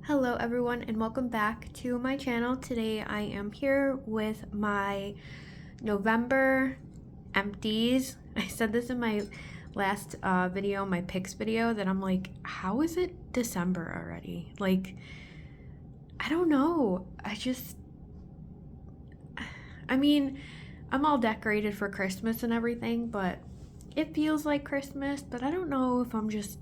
Hello everyone and welcome back to my channel. Today I am here with my November empties. I said this in my last video, my picks video, that I'm like, how is it December already? Like, I don't know. I mean, I'm all decorated for Christmas and everything, but it feels like Christmas, but I don't know if I'm just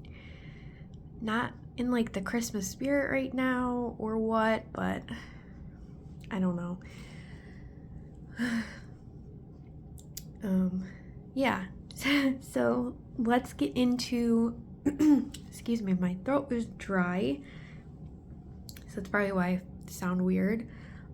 not in like the Christmas spirit right now or what, but I don't know. Yeah. So let's get into excuse me, my throat is dry, so that's probably why I sound weird.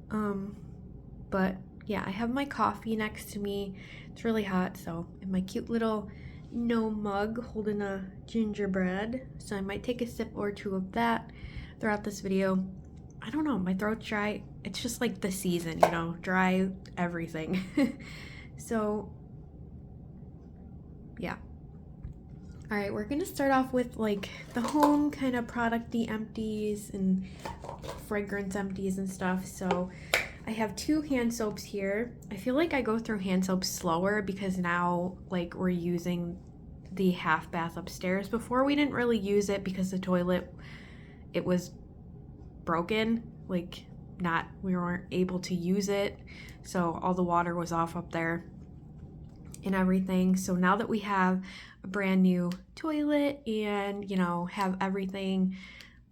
But yeah, I have my coffee next to me. It's really hot, so in my cute little mug holding a gingerbread, so I might take a sip or two of that throughout this video. I don't know, my throat's dry. It's just like the season, you know, dry everything. So yeah. All right, we're gonna start off with like the home kind of product-y empties and fragrance empties and stuff. So I have two hand soaps here. I feel like I go through hand soaps slower because now like we're using the half bath upstairs. Before we didn't really use it because the toilet, it was broken, like we weren't able to use it. So all the water was off up there and everything. So now that we have a brand new toilet and, you know, have everything,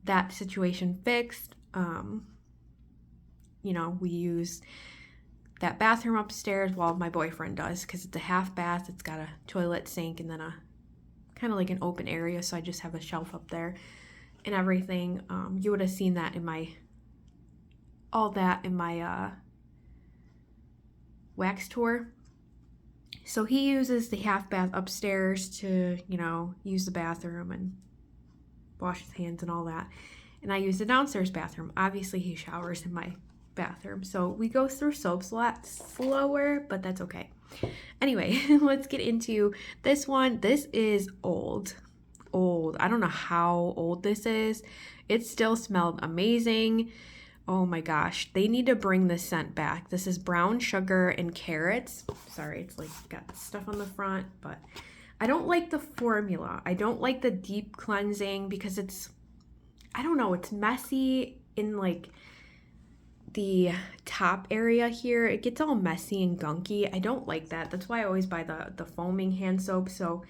that situation fixed, you know, we use that bathroom upstairs. Well, my boyfriend does, because it's a half bath. It's got a toilet, sink, and then a kind of like an open area. So I just have a shelf up there and everything. You would have seen that in my wax tour. So he uses the half bath upstairs to, you know, use the bathroom and wash his hands and all that. And I use the downstairs bathroom. Obviously, he showers in my bathroom. So we go through soaps a lot slower, but that's okay. Anyway, let's get into this one. This is old. I don't know how old this is. It still smelled amazing. Oh my gosh, they need to bring this scent back. This is brown sugar and carrots. Sorry, it's like got stuff on the front, but I don't like the formula. I don't like the deep cleansing because it's, I don't know, it's messy in like the top area here. It gets all messy and gunky. I don't like that. That's why I always buy the foaming hand soap. So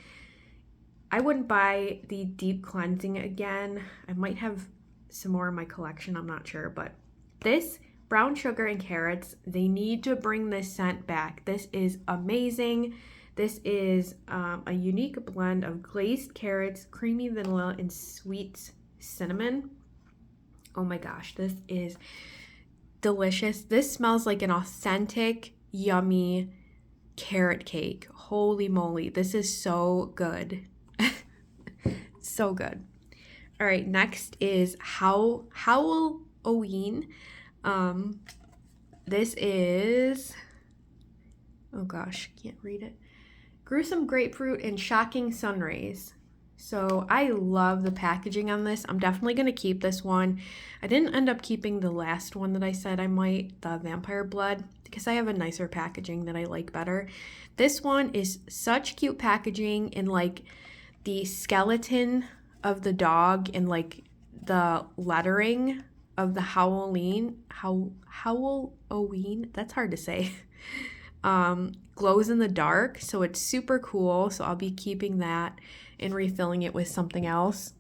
I wouldn't buy the deep cleansing again. I might have some more in my collection, I'm not sure, but this brown sugar and carrots, they need to bring this scent back. This is amazing. This is a unique blend of glazed carrots, creamy vanilla, and sweet cinnamon. Oh my gosh, this is delicious. This smells like an authentic, yummy carrot cake. Holy moly, this is so good. So good. All right, next is Halloween. This is, oh gosh, can't read it. Gruesome grapefruit and shocking sun rays. So I love the packaging on this. I'm definitely going to keep this one. I didn't end up keeping the last one that I said I might, the vampire blood, because I have a nicer packaging that I like better. This one is such cute packaging, and like the skeleton of the dog and like the lettering of the Halloween, that's hard to say, glows in the dark. So it's super cool. So I'll be keeping that and refilling it with something else.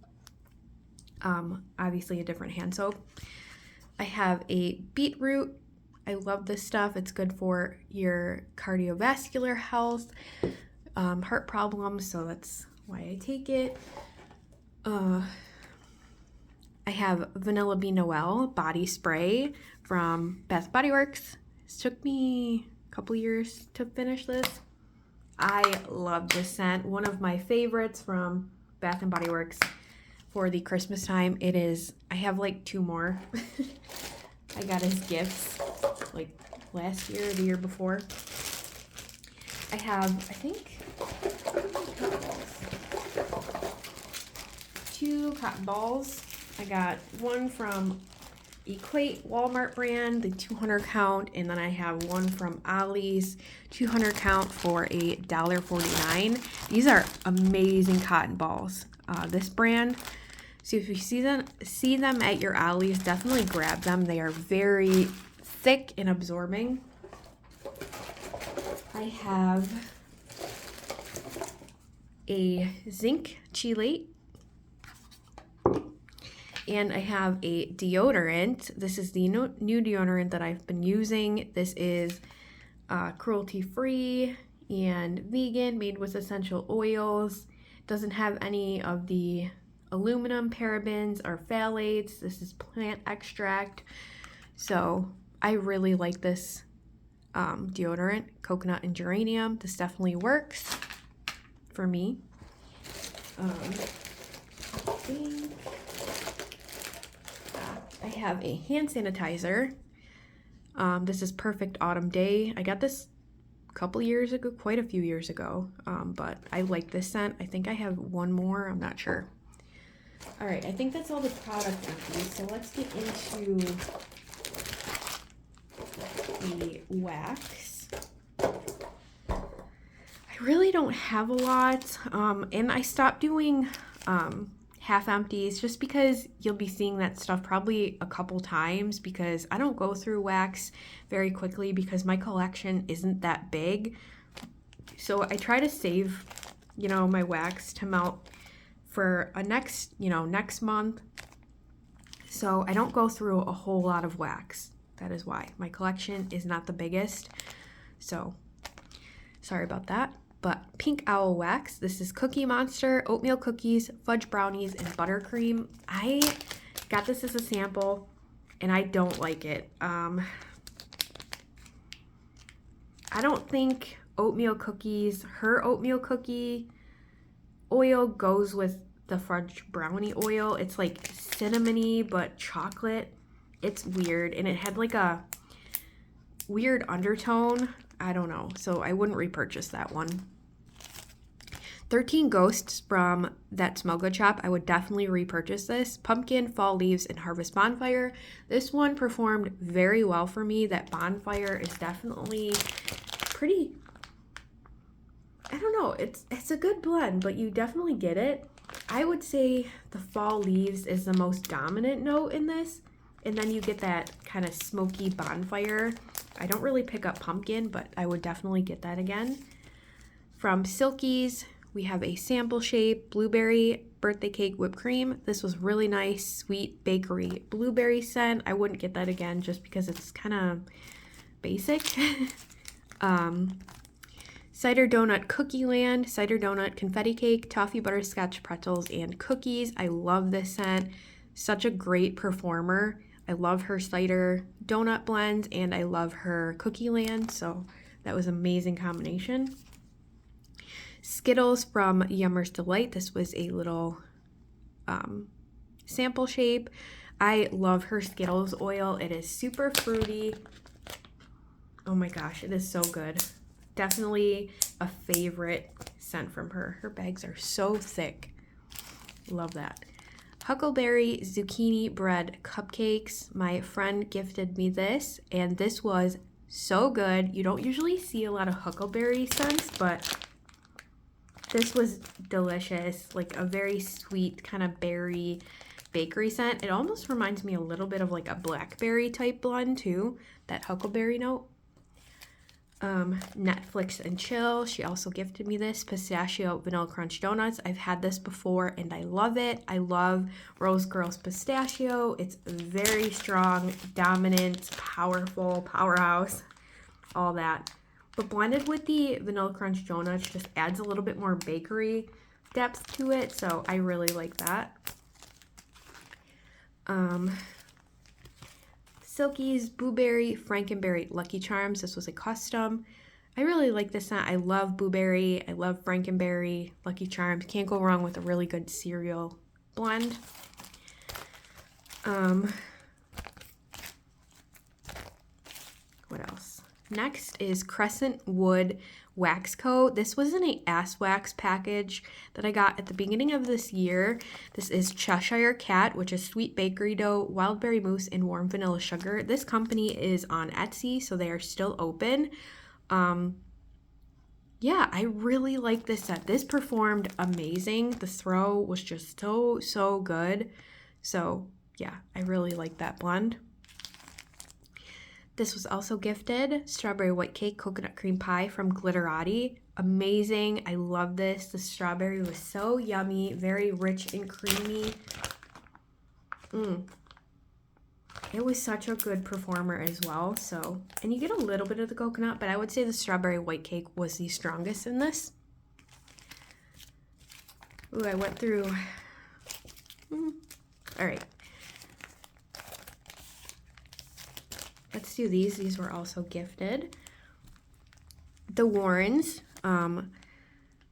Obviously a different hand soap. I have a beetroot. I love this stuff. It's good for your cardiovascular health, heart problems. So that's why I take it. I have Vanilla Bean Noel body spray from Bath & Body Works. It took me a couple years to finish this. I love this scent. One of my favorites from Bath & Body Works for the Christmas time. It is, I have like two more. I got as gifts like last year or the year before. I have, I think, two cotton balls I got one from Equate Walmart brand, the 200 count, and then I have one from Ollie's 200 count for a $1.49. These are amazing cotton balls. This brand. So if you see them at your Ollie's, definitely grab them. They are very thick and absorbing. I have a zinc chelate. And I have a deodorant. This is the new deodorant that I've been using. This is cruelty-free and vegan, made with essential oils. Doesn't have any of the aluminum, parabens, or phthalates. This is plant extract. So I really like this deodorant, coconut and geranium. This definitely works for me. I have a hand sanitizer. This is Perfect Autumn Day. I got this a couple years ago, quite a few years ago, but I like this scent. I think I have one more, I'm not sure. All right, I think that's all the product empties. So let's get into the wax. I really don't have a lot, and I stopped doing half empties just because you'll be seeing that stuff probably a couple times, because I don't go through wax very quickly because my collection isn't that big. So I try to save, my wax to melt for a next month. So I don't go through a whole lot of wax. That is why my collection is not the biggest. So sorry about that. But Pink Owl Wax, this is Cookie Monster, oatmeal cookies, fudge brownies, and buttercream. I got this as a sample, and I don't like it. I don't think her oatmeal cookie oil goes with the fudge brownie oil. It's like cinnamony, but chocolate. It's weird, and it had like a weird undertone. I don't know, so I wouldn't repurchase that one. 13 Ghosts from That Smell Good shop. I would definitely repurchase this. Pumpkin, Fall Leaves, and Harvest Bonfire. This one performed very well for me. That Bonfire is definitely pretty, I don't know, it's a good blend, but you definitely get it. I would say the Fall Leaves is the most dominant note in this, and then you get that kind of smoky Bonfire. I don't really pick up pumpkin, but I would definitely get that again. From Silkies, we have a sample shape blueberry birthday cake whipped cream. This was really nice, sweet bakery blueberry scent. I wouldn't get that again just because it's kind of basic. Cider Donut Cookie Land, cider donut confetti cake, toffee butterscotch pretzels, and cookies. I love this scent. Such a great performer. I love her cider donut blends, and I love her Cookie Land, so that was an amazing combination. Skittles from Yummer's Delight. This was a little sample shape. I love her Skittles oil. It is super fruity. Oh my gosh, it is so good. Definitely a favorite scent from her. Her bags are so thick. Love that. Huckleberry Zucchini Bread Cupcakes. My friend gifted me this, and this was so good. You don't usually see a lot of huckleberry scents, but this was delicious. Like a very sweet kind of berry bakery scent. It almost reminds me a little bit of like a blackberry type blend too, that huckleberry note. Netflix and Chill. She also gifted me this pistachio vanilla crunch donuts. I've had this before and I love it. I love Rose Girls pistachio. It's very strong, dominant, powerful, powerhouse, all that. But blended with the vanilla crunch donuts just adds a little bit more bakery depth to it. So I really like that. Silky's Blueberry Frankenberry Lucky Charms. This was a custom. I really like this scent. I love blueberry. I love Frankenberry Lucky Charms. Can't go wrong with a really good cereal blend. What else? Next is Crescent Wood Wax Coat. This was in a Ass Wax package that I got at the beginning of this year. This is Cheshire Cat, which is sweet bakery dough, wild berry mousse, and warm vanilla sugar. This company is on Etsy, so they are still open. Yeah, I really like this set. This performed amazing. The throw was just so good. So yeah, I really like that blend. This was also gifted, Strawberry White Cake Coconut Cream Pie from Glitterati. Amazing. I love this. The strawberry was so yummy, very rich and creamy. It was such a good performer as well. So, and you get a little bit of the coconut, but I would say the Strawberry White Cake was the strongest in this. Ooh, I went through. All right. Let's do these. These were also gifted. The Warrens,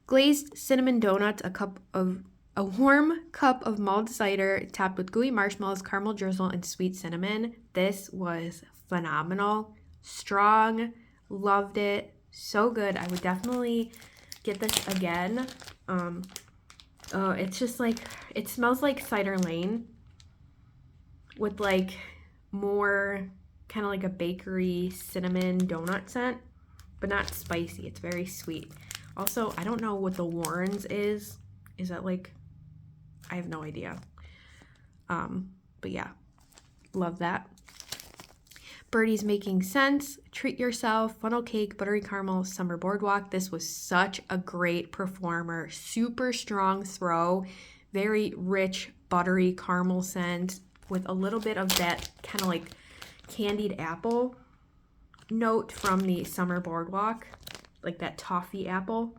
glazed cinnamon donuts, a warm cup of mulled cider topped with gooey marshmallows, caramel drizzle, and sweet cinnamon. This was phenomenal. Strong. Loved it. So good. I would definitely get this again. It's just like, it smells like Cider Lane with like more kind of like a bakery cinnamon donut scent, but not spicy. It's very sweet. Also, I don't know what the Warrens is. Is that like, I have no idea. But yeah, love that. Birdie's Making Sense, Treat Yourself, Funnel Cake, Buttery Caramel, Summer Boardwalk. This was such a great performer. Super strong throw, very rich buttery caramel scent with a little bit of that kind of like candied apple note from the Summer Boardwalk, like that toffee apple.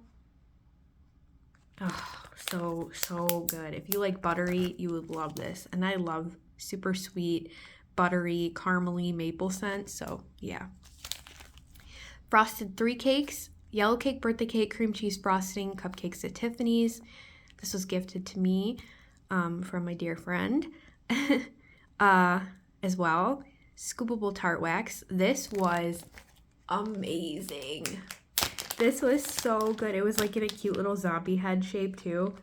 Oh, so good. If you like buttery, you would love this. And I love super sweet, buttery, caramely maple scent. So yeah. Frosted 3 cakes, yellow cake, birthday cake, cream cheese frosting, cupcakes at Tiffany's. This was gifted to me from my dear friend as well. Scoopable Tart Wax. This was amazing. This was so good. It was like in a cute little zombie head shape too.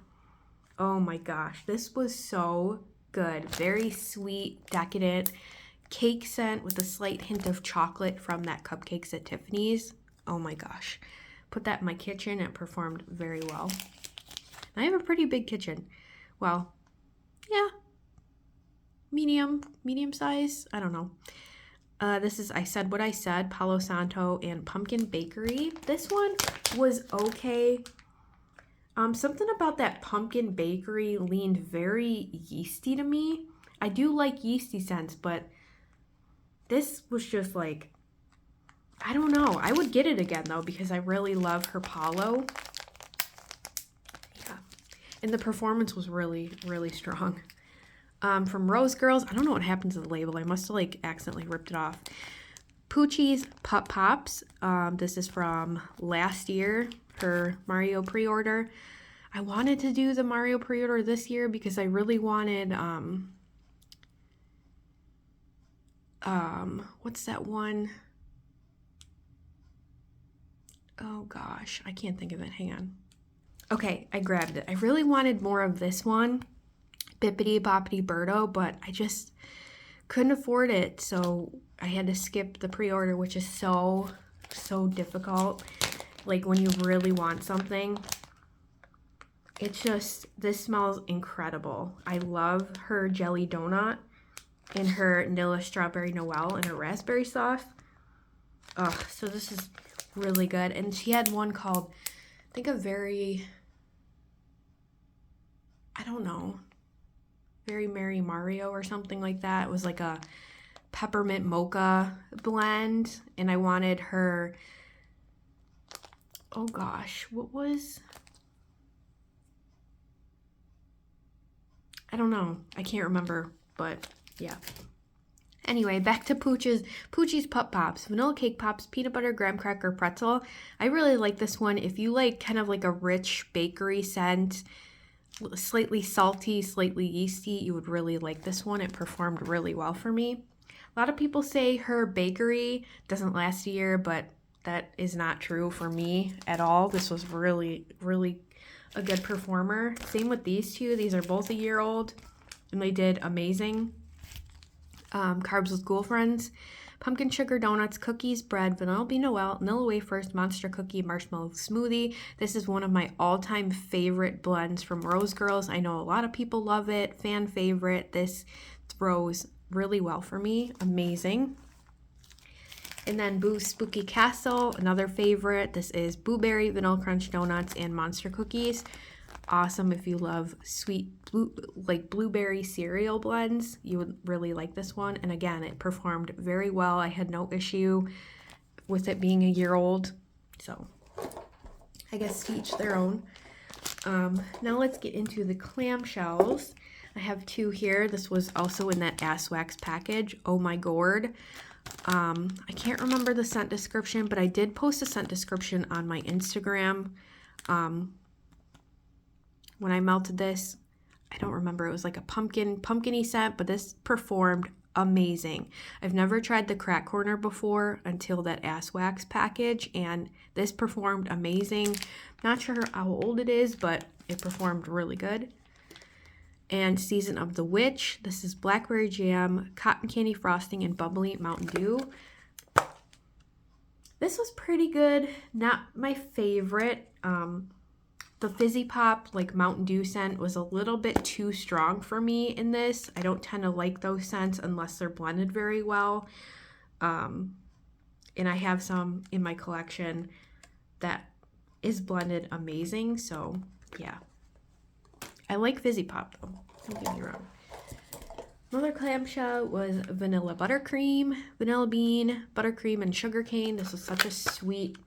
Oh my gosh. This was so good. Very sweet, decadent cake scent with a slight hint of chocolate from that Cupcakes at Tiffany's. Oh my gosh. Put that in my kitchen. It performed very well. And I have a pretty big kitchen. Well, yeah. Medium size. I don't know. This is I Said What I Said, Palo Santo and Pumpkin Bakery. This one was okay. Something about that Pumpkin Bakery leaned very yeasty to me. I do like yeasty scents, but this was just like, I don't know. I would get it again though because I really love her Palo. Yeah. And the performance was really, really strong. From Rose Girls, I don't know what happened to the label. I must have like accidentally ripped it off. Poochie's Pup Pops. This is from last year, her Mario pre-order. I wanted to do the Mario pre-order this year because I really wanted, what's that one? Oh gosh, I can't think of it. Hang on. Okay, I grabbed it. I really wanted more of this one. Bippity Boppity Birdo, but I just couldn't afford it, so I had to skip the pre-order, which is so difficult. Like when you really want something, it's just, this smells incredible. I love her jelly donut and her Nilla Strawberry Noel and her raspberry sauce. Oh, so this is really good. And she had one called, I think I don't know, Very Merry Mario or something like that. It was like a peppermint mocha blend, and I wanted her, oh gosh, what was, I don't know, I can't remember, but yeah. Anyway, back to Poochie's Pup Pops. Vanilla Cake Pops, Peanut Butter, Graham Cracker, Pretzel. I really like this one. If you like kind of like a rich bakery scent, slightly salty, slightly yeasty, you would really like this one. It performed really well for me. A lot of people say her bakery doesn't last a year, but that is not true for me at all. This was really, really a good performer. Same with these two. These are both a year old, and they did amazing. Carbs with Ghoul Friends, pumpkin sugar donuts, cookies, bread, vanilla bean Noel, vanilla wafers, monster cookie, marshmallow smoothie. This is one of my all-time favorite blends from Rose Girls. I know a lot of people love it, fan favorite. This throws really well for me. Amazing. And then Boo's Spooky Castle, another favorite. This is Blueberry, Vanilla Crunch Donuts, and Monster Cookies. Awesome if you love sweet, blueberry cereal blends. You would really like this one. And again, it performed very well. I had no issue with it being a year old. So I guess to each their own. Now let's get into the clamshells. I have two here. This was also in that Ass Wax package. Oh my gourd. I can't remember the scent description, but I did post a scent description on my Instagram. When I melted this, I don't remember, it was like a pumpkin-y scent, but this performed amazing. I've never tried the Crack Corner before until that Ass Wax package, and this performed amazing. Not sure how old it is, but it performed really good. And Season of the Witch, this is blackberry jam, cotton candy frosting, and bubbly Mountain Dew. This was pretty good, not my favorite. The Fizzy Pop, like Mountain Dew scent, was a little bit too strong for me in this. I don't tend to like those scents unless they're blended very well. And I have some in my collection that is blended amazing. So, yeah. I like Fizzy Pop, though. Don't get me wrong. Another clamshell was vanilla buttercream, vanilla bean, buttercream, and sugarcane. This was such a sweet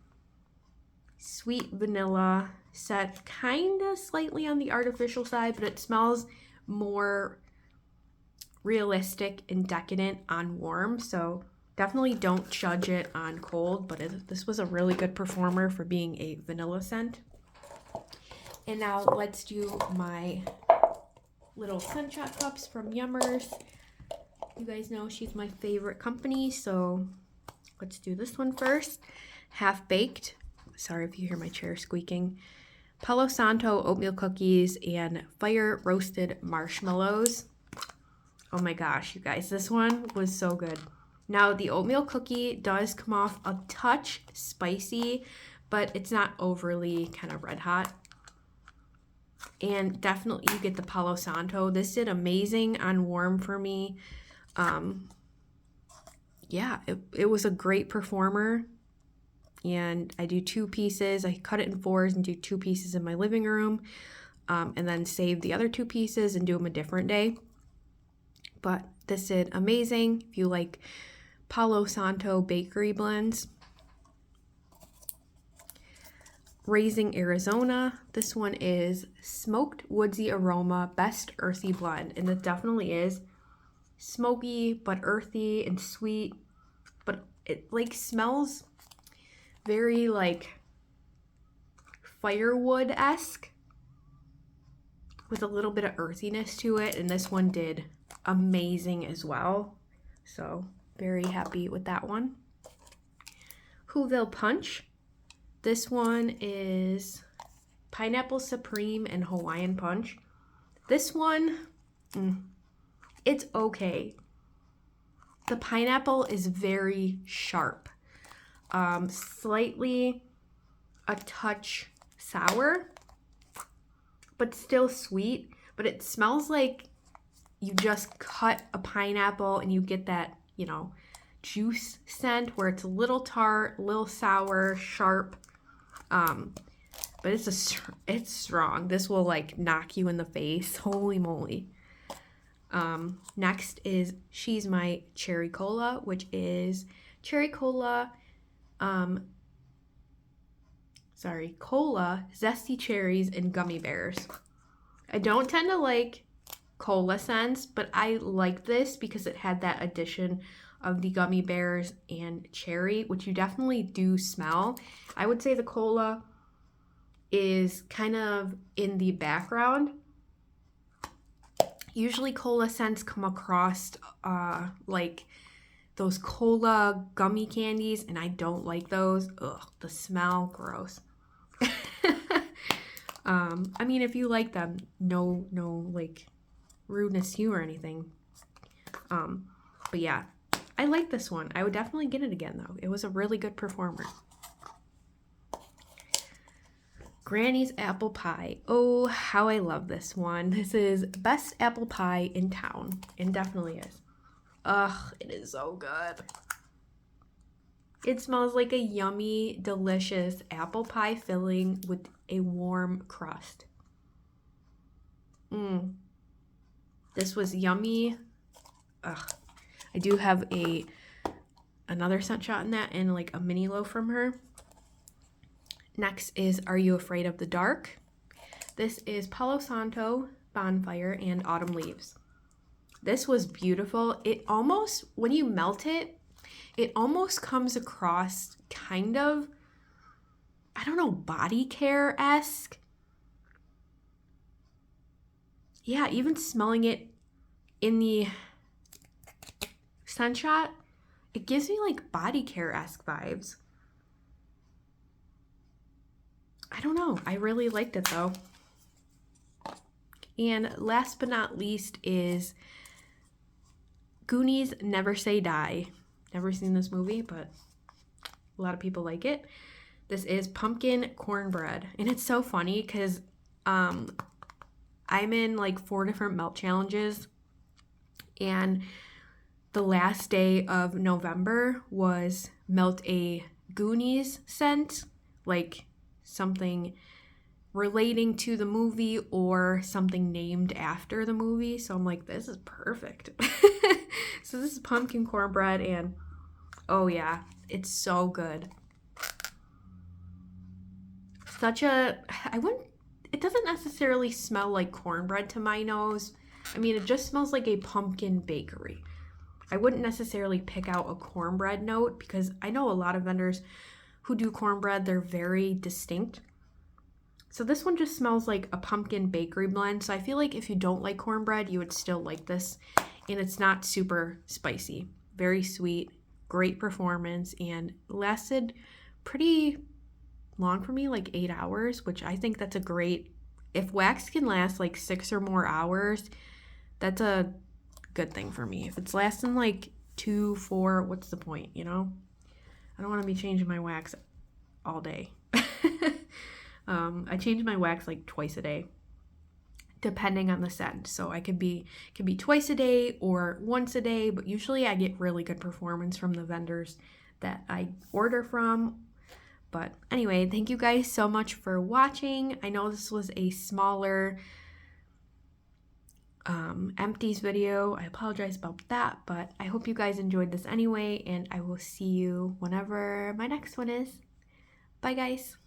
vanilla set, kind of slightly on the artificial side, but it smells more realistic and decadent on warm, so definitely don't judge it on cold, but this was a really good performer for being a vanilla scent. And now let's do my little Sunshot cups from Yummers. You guys know she's my favorite company, so let's do this one first. Half Baked. Sorry if you hear my chair squeaking. Palo Santo oatmeal cookies and fire roasted marshmallows. Oh my gosh, you guys, this one was so good. Now, the oatmeal cookie does come off a touch spicy, but it's not overly kind of red hot. And definitely you get the Palo Santo. This did amazing on warm for me. Yeah, it was a great performer. And I do 2 pieces. I cut it in 4s and do 2 pieces in my living room, and then save the other 2 pieces and do them a different day. But this did amazing if you like Palo Santo bakery blends. Raising Arizona. This one is smoked woodsy aroma, best earthy blend, and it definitely is smoky but earthy and sweet, but it like smells very like firewood-esque with a little bit of earthiness to it, and this one did amazing as well. So very happy with that one. Whoville Punch. This one is Pineapple Supreme and Hawaiian Punch. This one, it's okay. The pineapple is very sharp. Slightly a touch sour, but still sweet. But it smells like you just cut a pineapple and you get that, you know, juice scent where it's a little tart, a little sour, sharp. But it's strong. This will like knock you in the face. Holy moly. Next is She's My Cherry Cola, which is cherry cola, cola, zesty cherries, and gummy bears. I don't tend to like cola scents, but I like this because it had that addition of the gummy bears and cherry, which you definitely do smell. I would say the cola is kind of in the background. Usually cola scents come across like those cola gummy candies, and I don't like those. Ugh, the smell, gross. I mean, if you like them, no, like, rudeness to you or anything. But yeah, I like this one. I would definitely get it again, though. It was a really good performer. Granny's apple pie. Oh, how I love this one. This is best apple pie in town. It definitely is. Ugh, it is so good. It smells like a yummy, delicious apple pie filling with a warm crust. This was yummy. Ugh. I do have another scent shot in that and like a mini loaf from her. Next is Are You Afraid of the Dark? This is Palo Santo, Bonfire, and Autumn Leaves. This was beautiful. It almost, when you melt it, it almost comes across kind of, I don't know, body care-esque. Yeah, even smelling it in the scent shot, it gives me like body care-esque vibes. I don't know. I really liked it though. And last but not least is Goonies Never Say Die. Never seen this movie, but a lot of people like it. This is pumpkin cornbread. And it's so funny because I'm in like 4 different melt challenges. And the last day of November was melt a Goonies scent, like something relating to the movie or something named after the movie. So I'm like, this is perfect. So this is pumpkin cornbread, and oh yeah, it's so good. It doesn't necessarily smell like cornbread to my nose. I mean, it just smells like a pumpkin bakery. I wouldn't necessarily pick out a cornbread note because I know a lot of vendors who do cornbread, they're very distinct. So this one just smells like a pumpkin bakery blend. So I feel like if you don't like cornbread, you would still like this. And it's not super spicy. Very sweet, great performance, and lasted pretty long for me, like 8 hours, which I think that's a great, if wax can last like 6 or more hours, that's a good thing for me. If it's lasting like 2, 4, what's the point, you know? I don't want to be changing my wax all day. I change my wax like twice a day, depending on the scent. So I could be twice a day or once a day, but usually I get really good performance from the vendors that I order from. But anyway, thank you guys so much for watching. I know this was a smaller empties video. I apologize about that, but I hope you guys enjoyed this anyway, and I will see you whenever my next one is. Bye guys.